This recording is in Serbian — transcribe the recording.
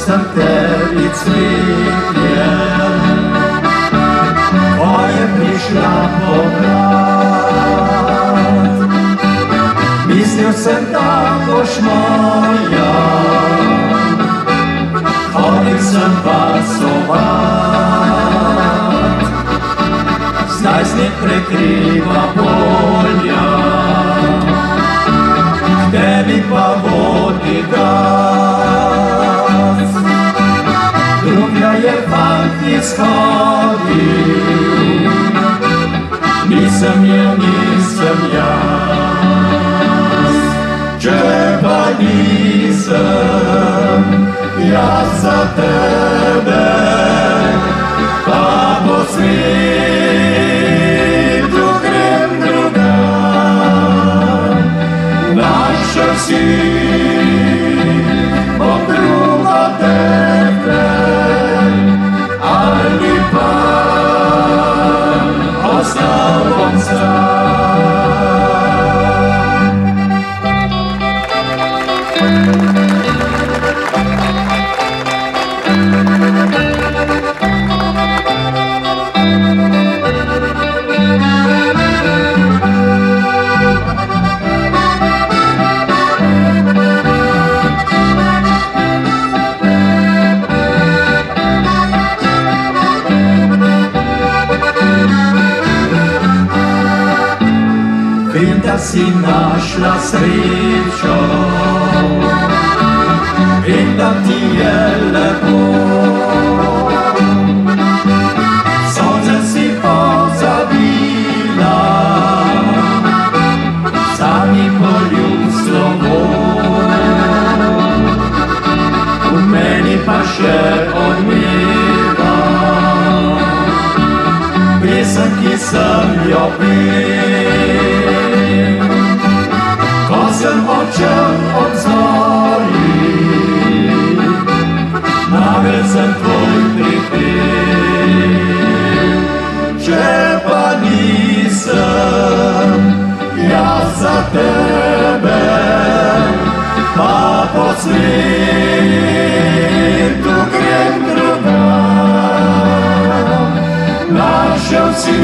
tebi cvije, ko je prišla povrat. Mislil sem, da boš moja, hodil sem pasovat. Zdaj sneg prekriva polja, k tebi pa vodi gas. Druga je fant izhodil, nisem je, nisem jaz. Če pa nisem jaz za tebe, pa po svetu grem drugam. Našel si bom drugo tebe, ali pa ostal bom sam. Vem, da si našla srečo, vem, da ti je lepo. Solze si pozabila, sami poljub slovo. V meni pa še odmeva pesem, ki sem jo pel. Ko sem odšel od zori, navel sem tvoj pripel. Če pa nisem jaz za tebe, pa po svetu grem drugam. Našel si